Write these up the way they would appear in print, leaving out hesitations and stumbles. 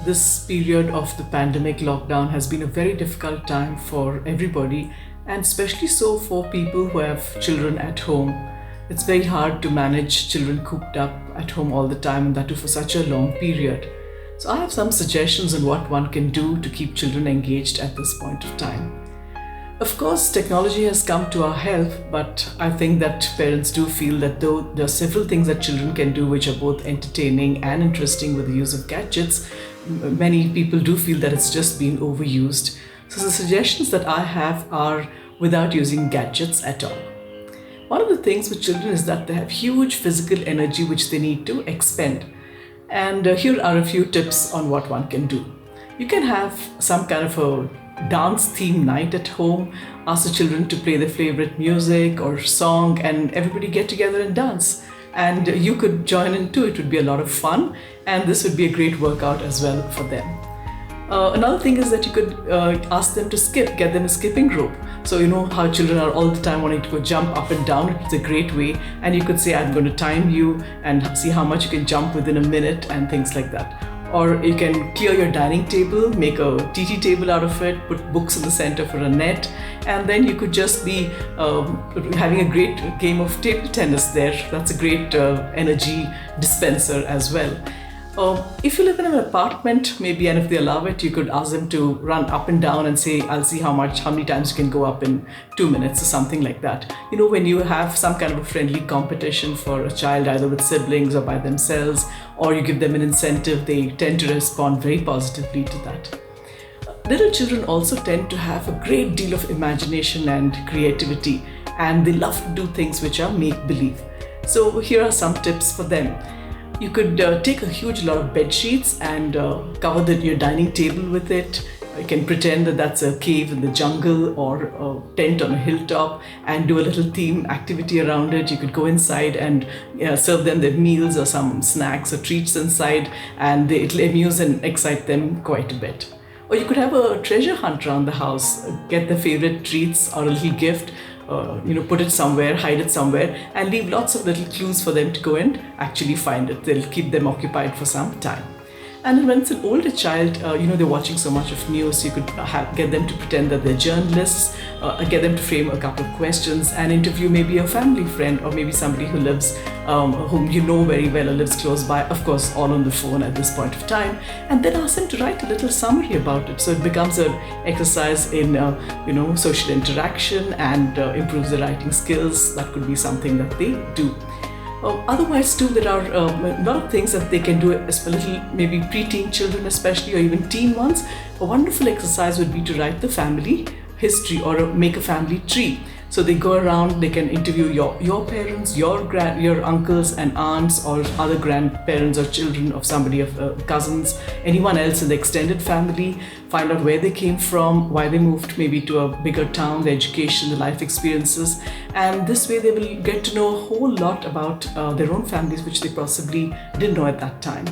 This period of the pandemic lockdown has been a very difficult time for everybody, and especially so for people who have children at home. It's very hard to manage children cooped up at home all the time, and that too for such a long period. So, I have some suggestions on what one can do to keep children engaged at this point of time. Of course, technology has come to our help, but I think that parents do feel that though there are several things that children can do which are both entertaining and interesting with the use of gadgets, many people do feel that it's just being overused. So, the suggestions that I have are without using gadgets at all. One of the things with children is that they have huge physical energy which they need to expend. And here are a few tips on what one can do. You can have some kind of a dance theme night at home, ask the children to play their favorite music or song, and everybody get together and dance. And you could join in too, it would be a lot of fun, and this would be a great workout as well for them. Another thing is that you could ask them to skip, get them a skipping rope. So, you know how children are all the time wanting to go jump up and down. It's a great way. And you could say, I'm going to time you and see how much you can jump within a minute and things like that. Or you can clear your dining table, make a TT table out of it, put books in the center for a net, and then you could just be having a great game of table tennis there. That's a great energy dispenser as well. If you live in an apartment, maybe, and if they allow it, you could ask them to run up and down and say, I'll see how many times you can go up in 2 minutes or something like that. You know, when you have some kind of a friendly competition for a child, either with siblings or by themselves, or you give them an incentive, they tend to respond very positively to that. Little children also tend to have a great deal of imagination and creativity, and they love to do things which are make-believe. So here are some tips for them. You could take a huge lot of bed sheets and cover your dining table with it. You can pretend that that's a cave in the jungle or a tent on a hilltop and do a little theme activity around it. You could go inside and serve them their meals or some snacks or treats inside, and it'll amuse and excite them quite a bit. Or you could have a treasure hunt around the house, get their favorite treats or a little gift, put it somewhere, hide it somewhere, and leave lots of little clues for them to go and actually find it. They'll keep them occupied for some time. And when it's an older child, they're watching so much of news, you could get them to pretend that they're journalists, get them to frame a couple of questions and interview maybe a family friend or maybe somebody who lives, whom you know very well or lives close by, of course, all on the phone at this point of time, and then ask them to write a little summary about it. So it becomes an exercise in, social interaction and improves the writing skills. That could be something that they do. Otherwise too, there are a lot of things that they can do as for little, maybe preteen children especially, or even teen ones. A wonderful exercise would be to write the family history or make a family tree. So they go around, they can interview your parents, your uncles and aunts, or other grandparents or children of somebody, of cousins, anyone else in the extended family, find out where they came from, why they moved maybe to a bigger town, the education, the life experiences, and this way they will get to know a whole lot about their own families which they possibly didn't know at that time.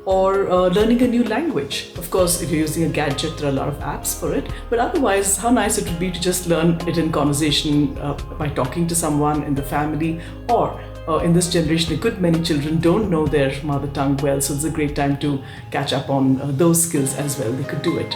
Or learning a new language. Of course, if you're using a gadget, there are a lot of apps for it, but otherwise, how nice it would be to just learn it in conversation by talking to someone in the family, or in this generation, a good many children don't know their mother tongue well, so it's a great time to catch up on those skills as well. They could do it.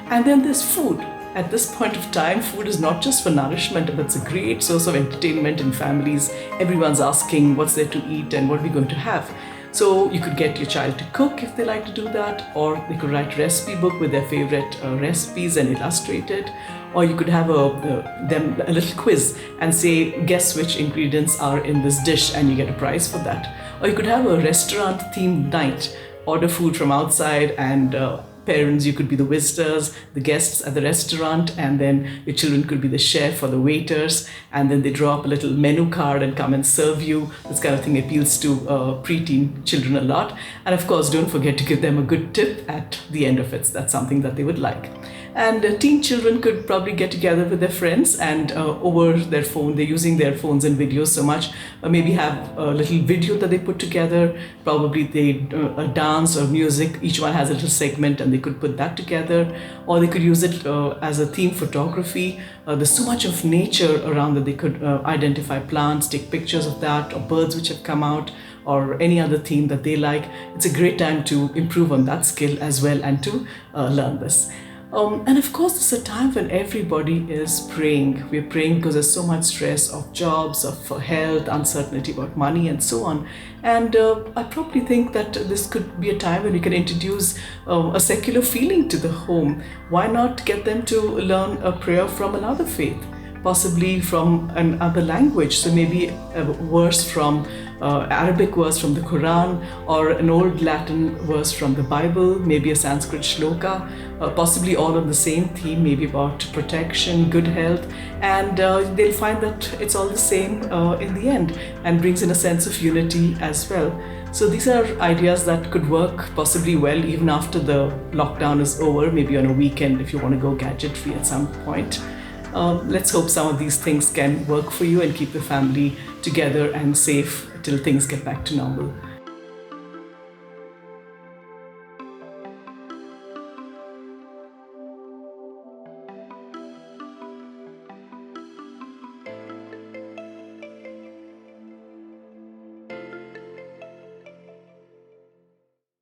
And then there's food. At this point of time, food is not just for nourishment, but it's a great source of entertainment in families. Everyone's asking what's there to eat and what are we going to have. So you could get your child to cook if they like to do that, or they could write a recipe book with their favorite recipes and illustrate it, or you could have them a little quiz and say, guess which ingredients are in this dish, and you get a prize for that. Or you could have a restaurant themed night, order food from outside, and parents, you could be the visitors, the guests at the restaurant, and then your children could be the chef or the waiters, and then they draw up a little menu card and come and serve you. This kind of thing appeals to preteen children a lot. And of course, don't forget to give them a good tip at the end of it. That's something that they would like. And teen children could probably get together with their friends and over their phone, they're using their phones and videos so much, maybe have a little video that they put together, probably they a dance or music, each one has a little segment and they could put that together, or they could use it as a theme photography. There's so much of nature around that they could identify plants, take pictures of that, or birds which have come out, or any other theme that they like, it's a great time to improve on that skill as well and to learn this. And of course, it's a time when everybody is praying. We're praying because there's so much stress of jobs, of health, uncertainty about money, and so on. And I probably think that this could be a time when we can introduce a secular feeling to the home. Why not get them to learn a prayer from another faith? Possibly from another language, so maybe a verse from Arabic verse from the Quran, or an old Latin verse from the Bible, maybe a Sanskrit shloka, possibly all on the same theme, maybe about protection, good health, and they'll find that it's all the same in the end, and brings in a sense of unity as well. So these are ideas that could work possibly well even after the lockdown is over, maybe on a weekend if you want to go gadget free at some point. Let's hope some of these things can work for you and keep the family together and safe till things get back to normal.